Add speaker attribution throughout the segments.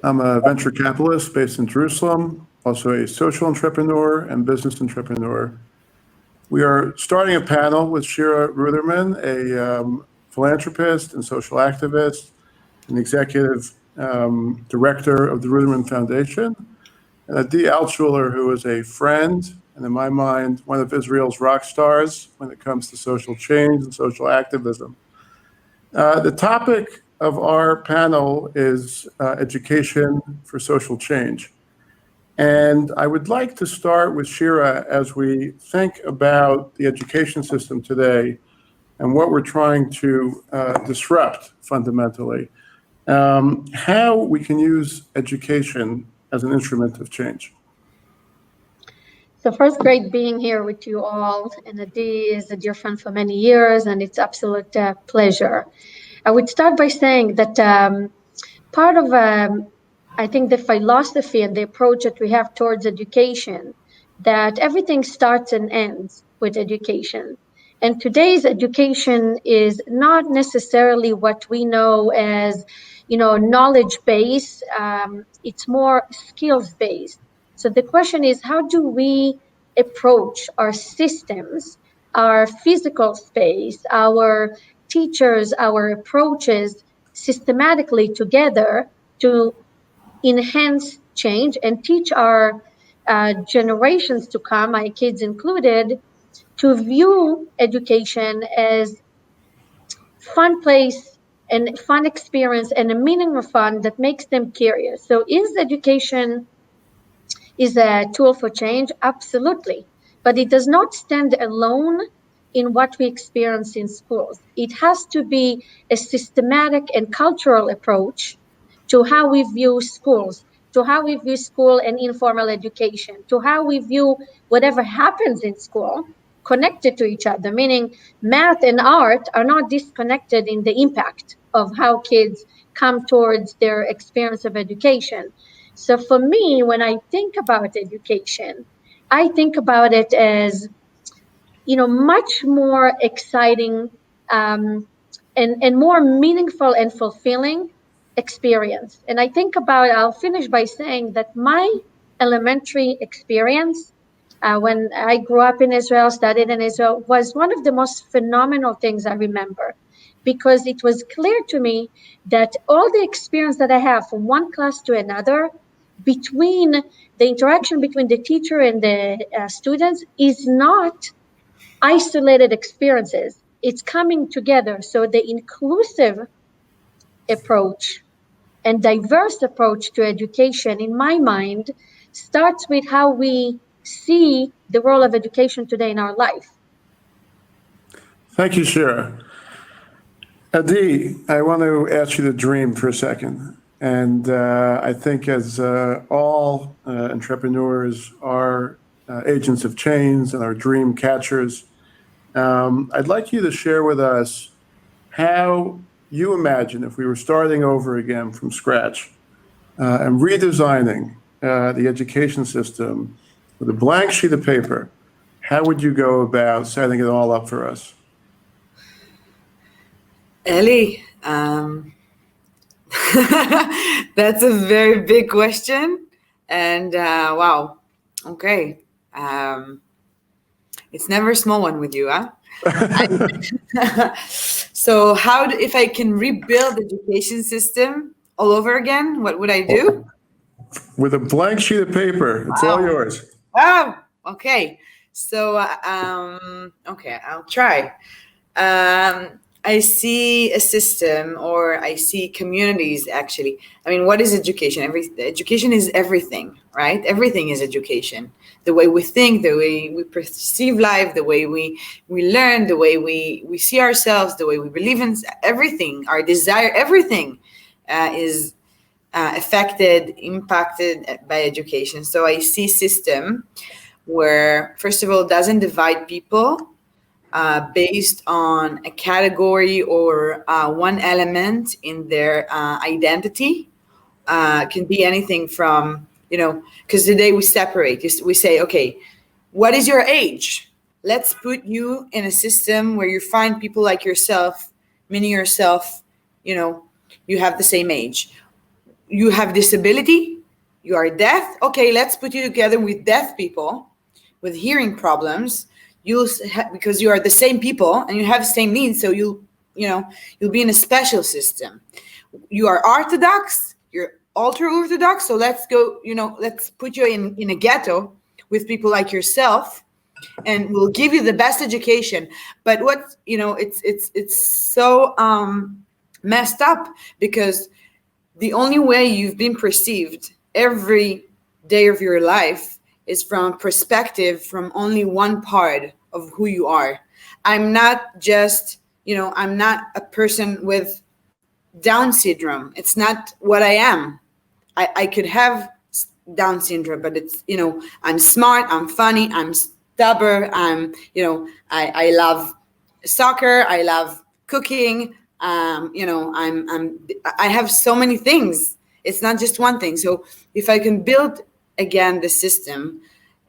Speaker 1: I'm a venture capitalist based in Jerusalem, also a social entrepreneur and business entrepreneur. We are starting a panel with Shira Ruderman, a philanthropist and social activist, and executive director of the Ruderman Foundation, and Elie Altschuler, who is a friend, and in my mind, one of Israel's rock stars when it comes to social change and social activism. The topic of our panel is education for social change. And I would like to start with Shira as we think about the education system today and what we're trying to disrupt fundamentally, how we can use education as an instrument of change.
Speaker 2: So first, great being here with you all. And Elie is a dear friend for many years, and it's absolute pleasure. I would start by saying that part of, I think, the philosophy and the approach that we have towards education, that everything starts and ends with education. And today's education is not necessarily what we know as, knowledge based. It's more skills based. So the question is, how do we approach our systems, our physical space, our teachers, our approaches systematically together to enhance change and teach our generations to come, my kids included, to view education as fun place and fun experience and a meaning of fun that makes them curious. So is education is a tool for change? Absolutely. But it does not stand alone in what we experience in schools. It has to be a systematic and cultural approach to how we view schools, to how we view school and informal education, to how we view whatever happens in school connected to each other, meaning math and art are not disconnected in the impact of how kids come towards their experience of education. So for me, when I think about education, I think about it as, much more exciting and more meaningful and fulfilling experience. And I think about, I'll finish by saying that my elementary experience when I grew up in Israel, studied in Israel, was one of the most phenomenal things I remember, because it was clear to me that all the experience that I have from one class to another, between the interaction between the teacher and the students, is not isolated experiences. It's coming together. So the inclusive approach and diverse approach to education, in my mind, starts with how we see the role of education today in our life.
Speaker 1: Thank you, Shira. Elie, I want to ask you to dream for a second. And I think as all entrepreneurs are agents of change and are dream catchers, I'd like you to share with us how you imagine if we were starting over again from scratch and redesigning the education system with a blank sheet of paper, how would you go about setting it all up for us?
Speaker 3: Elie, that's a very big question. And wow, okay. It's never a small one with you, huh? So if I can rebuild the education system all over again, what would I do?
Speaker 1: With a blank sheet of paper, it's all yours.
Speaker 3: Wow, okay. So, okay, I'll try. I see a system, or I see communities, actually. I mean, what is education? Education is everything, right? Everything is education. The way we think, the way we perceive life, the way we learn, the way we see ourselves, the way we believe in everything, our desire, everything is affected, impacted by education. So I see system where, first of all, it doesn't divide people based on a category or one element in their identity. Can be anything from, because today we separate. We say, okay, what is your age? Let's put you in a system where you find people like yourself, meaning yourself, you have the same age. you have disability, you are deaf. Okay, let's put you together with deaf people with hearing problems. Because you are the same people and you have the same needs, so you'll be in a special system. You are Orthodox, you're ultra Orthodox, so let's put you in a ghetto with people like yourself, and we'll give you the best education. But it's so messed up, because the only way you've been perceived every day of your life is from a perspective from only one part of who you are. I'm not just, I'm not a person with Down syndrome. It's not what I am. I could have Down syndrome, but it's, I'm smart, I'm funny, I'm stubborn, I love soccer, I love cooking, I have so many things. It's not just one thing. So if I can build again the system,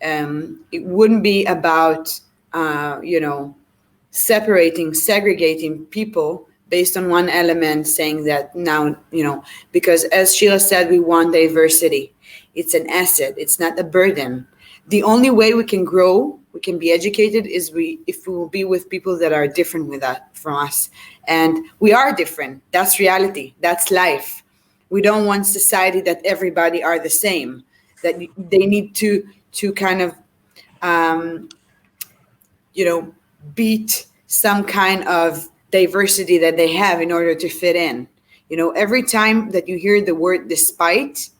Speaker 3: it wouldn't be about segregating people based on one element, saying that now, because as Shira said, we want diversity. It's an asset. It's not a burden. The only way we can grow, we can be educated, is if we will be with people that are different from us. And we are different. That's reality. That's life. We don't want society that everybody are the same, that they need to kind of, beat some kind of diversity that they have in order to fit in. Every time that you hear the word despite,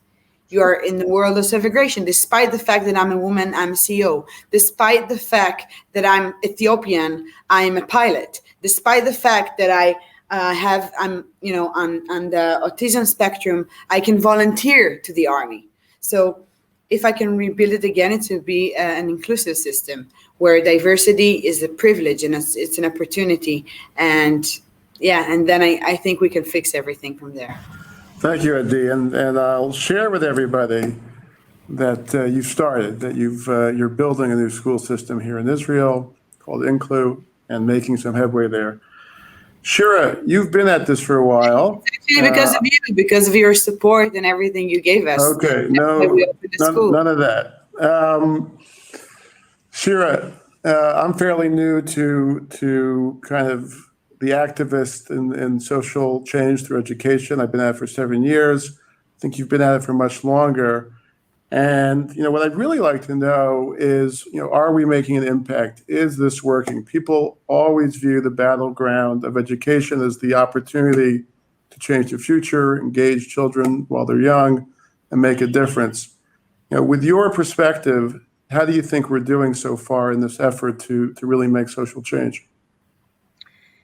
Speaker 3: you are in the world of segregation. Despite the fact that I'm a woman, I'm a CEO. Despite the fact that I'm Ethiopian, I'm a pilot. Despite the fact that I'm on the autism spectrum, I can volunteer to the army. So if I can rebuild it again, it will be an inclusive system where diversity is a privilege and it's an opportunity. And then I think we can fix everything from there.
Speaker 1: Thank you, Elie. And I'll share with everybody that you've started, that you're building a new school system here in Israel called Inclu, and making some headway there. Shira, you've been at this for a while.
Speaker 3: Actually, because of you, because of your support and everything you gave us.
Speaker 1: Okay, none of that. Shira, I'm fairly new to kind of the activist in social change through education. I've been at it for 7 years. I think you've been at it for much longer. And, what I'd really like to know is, are we making an impact? Is this working? People always view the battleground of education as the opportunity to change the future, engage children while they're young, and make a difference. With your perspective, how do you think we're doing so far in this effort to really make social change?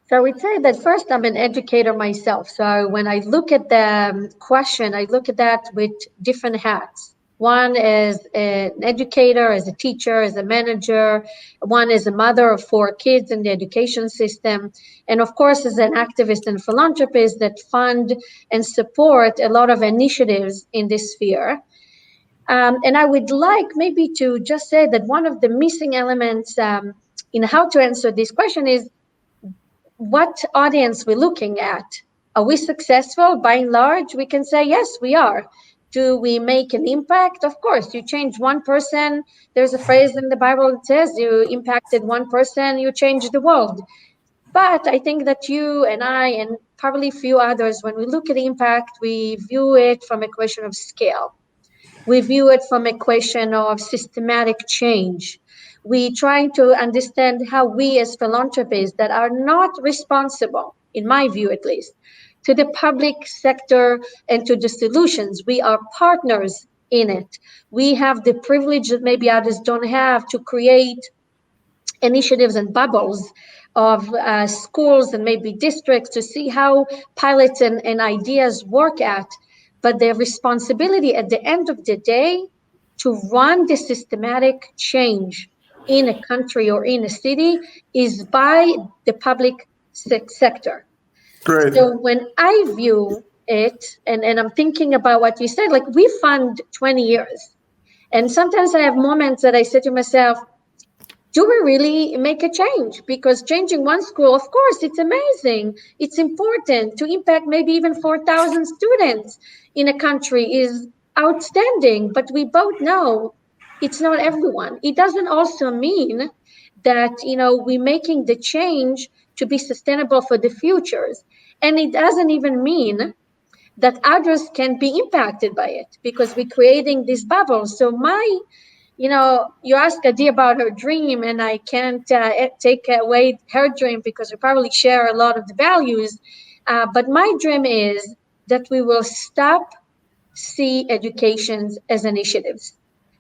Speaker 2: So I would say that first, I'm an educator myself. So when I look at the question, I look at that with different hats. One is an educator, as a teacher, as a manager. One is a mother of 4 kids in the education system. And of course, as an activist and philanthropist that fund and support a lot of initiatives in this sphere. And I would like maybe to just say that one of the missing elements in how to answer this question is what audience we're looking at. Are we successful? By and large, we can say, yes, we are. Do we make an impact? Of course, you change one person. There's a phrase in the Bible that says you impacted one person, you changed the world. But I think that you and I and probably a few others, when we look at impact, we view it from a question of scale. We view it from a question of systematic change. We try to understand how we as philanthropists that are not responsible, in my view at least, to the public sector and to the solutions. We are partners in it. We have the privilege that maybe others don't have to create initiatives and bubbles of schools and maybe districts to see how pilots and ideas work at. But their responsibility at the end of the day to run the systematic change in a country or in a city is by the public sector.
Speaker 1: Great.
Speaker 2: So when I view it, and I'm thinking about what you said, like we fund 20 years. And sometimes I have moments that I say to myself, do we really make a change? Because changing one school, of course, it's amazing. It's important to impact maybe even 4,000 students in a country is outstanding. But we both know it's not everyone. It doesn't also mean that, we're making the change to be sustainable for the futures. And it doesn't even mean that others can be impacted by it because we're creating this bubble. So you ask Adi about her dream, and I can't take away her dream because we probably share a lot of the values. But my dream is that we will stop see education as initiatives,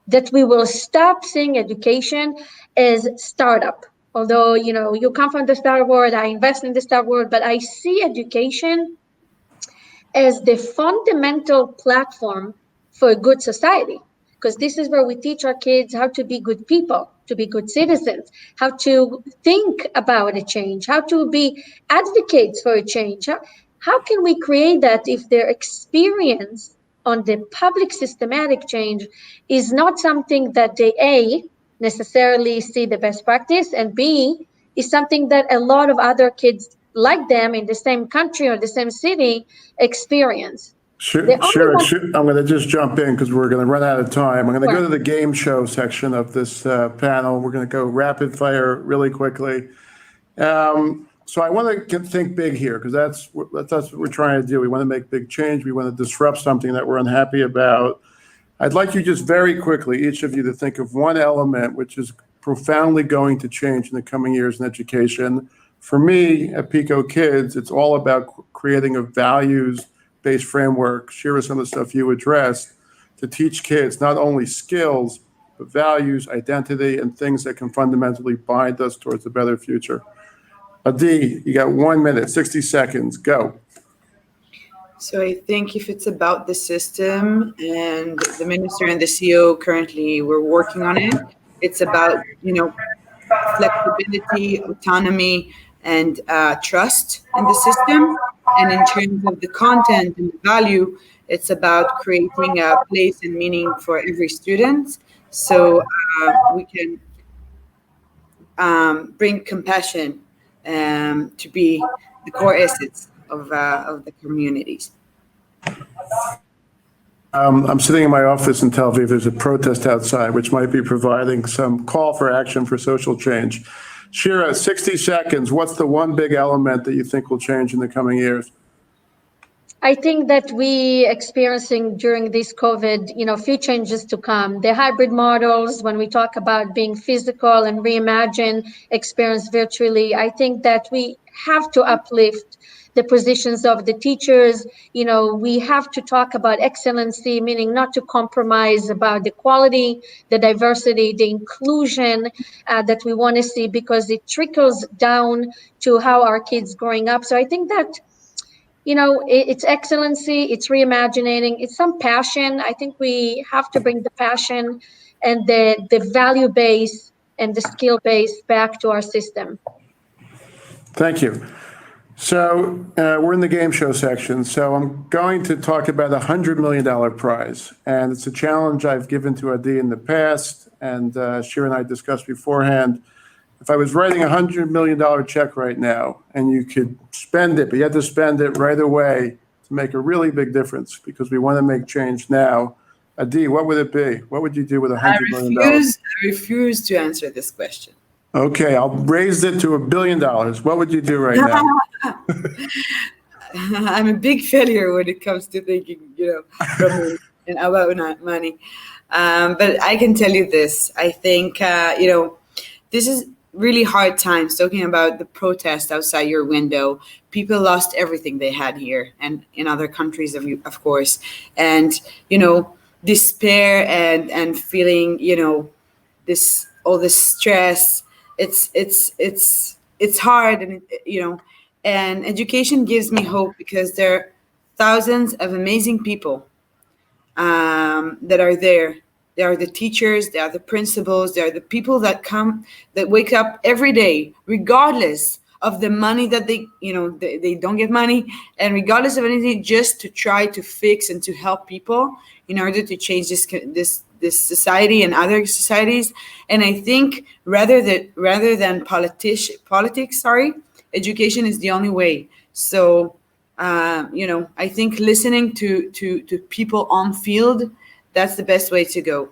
Speaker 2: that we will stop seeing education as startup. Although, you come from the startup world, I invest in the startup world, but I see education as the fundamental platform for a good society, because this is where we teach our kids how to be good people, to be good citizens, how to think about a change, how to be advocates for a change. How can we create that if their experience on the public systematic change is not something that they necessarily see the best practice, and B is something that a lot of other kids like them in the same country or the same city experience.
Speaker 1: Shira, I'm going to just jump in because we're going to run out of time. I'm going to go to the game show section of this panel. We're going to go rapid fire really quickly. So I want to think big here because that's what we're trying to do. We want to make big change. We want to disrupt something that we're unhappy about. I'd like you just very quickly, each of you, to think of one element which is profoundly going to change in the coming years in education. For me, at Pico Kids, it's all about creating a values-based framework. Shira, some of the stuff you addressed, to teach kids not only skills, but values, identity, and things that can fundamentally bind us towards a better future. Adi, you got 1 minute, 60 seconds, go.
Speaker 3: So I think if it's about the system, and the minister and the CEO currently we're working on it, it's about, flexibility, autonomy, and trust in the system. And in terms of the content and the value, it's about creating a place and meaning for every student. So we can bring compassion to be the core essence of the communities.
Speaker 1: I'm sitting in my office in Tel Aviv. There's a protest outside, which might be providing some call for action for social change. Shira, 60 seconds. What's the one big element that you think will change in the coming years?
Speaker 2: I think that we experiencing during this COVID, few changes to come. The hybrid models, when we talk about being physical and reimagine experience virtually, I think that we have to uplift the positions of the teachers. We have to talk about excellency, meaning not to compromise about the quality, the diversity, the inclusion that we want to see, because it trickles down to how our kids growing up. So I think that it's excellency, it's reimagining, it's some passion. I think we have to bring the passion and the value base and the skill base back to our system.
Speaker 1: Thank you. So we're in the game show section. So I'm going to talk about a $100 million prize. And it's a challenge I've given to Adi in the past. And Shira and I discussed beforehand. If I was writing a $100 million check right now and you could spend it, but you had to spend it right away to make a really big difference because we want to make change now. Adi, what would it be? What would you do with $100 million?
Speaker 3: I refuse to answer this question.
Speaker 1: Okay, I'll raise it to $1 billion. What would you do right now?
Speaker 3: I'm a big failure when it comes to thinking, and about money. But I can tell you this. I think, this is really hard times, talking about the protest outside your window. People lost everything they had here and in other countries, of course. And, despair and feeling, all this stress. It's hard, and and education gives me hope because there are thousands of amazing people that are there. They are the teachers, they are the principals, they are the people that wake up every day, regardless of the money that they don't get money, and regardless of anything, just to try to fix and to help people in order to change this society and other societies. And I think rather than politics, education is the only way. So I think listening to people on field, that's the best way to go.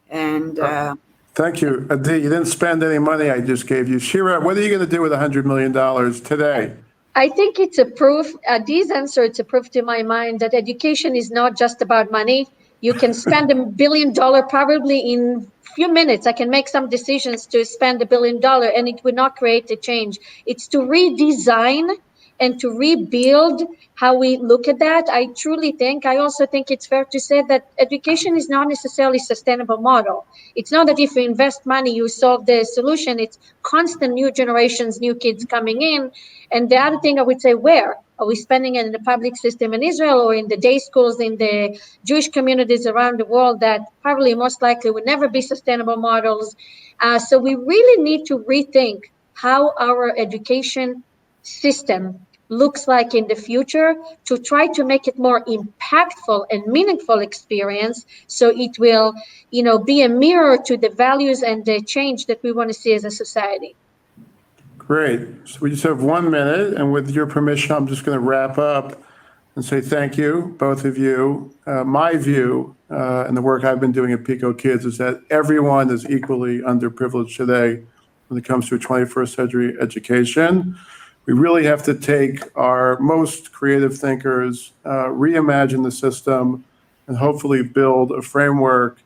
Speaker 3: And
Speaker 1: thank you. Adi, you didn't spend any money I just gave you. Shira, what are you going to do with $100 million today?
Speaker 2: I think it's a proof, Adi's answer, it's a proof to my mind that education is not just about money. You can spend $1 billion probably in a few minutes. I can make some decisions to spend $1 billion and it would not create a change. It's to redesign and to rebuild how we look at that. I also think it's fair to say that education is not necessarily a sustainable model. It's not that if you invest money, you solve the solution. It's constant new generations, new kids coming in. And the other thing I would say, where? Are we spending it in the public system in Israel or in the day schools in the Jewish communities around the world that probably most likely would never be sustainable models? So we really need to rethink how our education system looks like in the future to try to make it more impactful and meaningful experience, so it will be a mirror to the values and the change that we want to see as a society.
Speaker 1: Great. So we just have 1 minute, and with your permission, I'm just going to wrap up and say thank you, both of you. My view and the work I've been doing at Pico Kids is that everyone is equally underprivileged today when it comes to a 21st century education. We really have to take our most creative thinkers, reimagine the system, and hopefully build a framework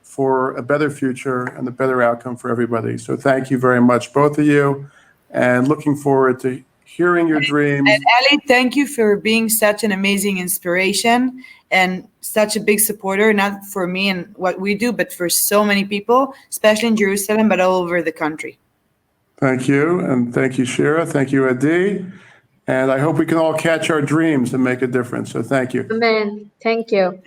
Speaker 1: for a better future and a better outcome for everybody. So thank you very much, both of you, and looking forward to hearing your dreams.
Speaker 3: And Elie, thank you for being such an amazing inspiration and such a big supporter, not for me and what we do, but for so many people, especially in Jerusalem, but all over the country.
Speaker 1: Thank you, and thank you, Shira. Thank you, Adi. And I hope we can all catch our dreams and make a difference. So thank you.
Speaker 2: Amen. Thank you.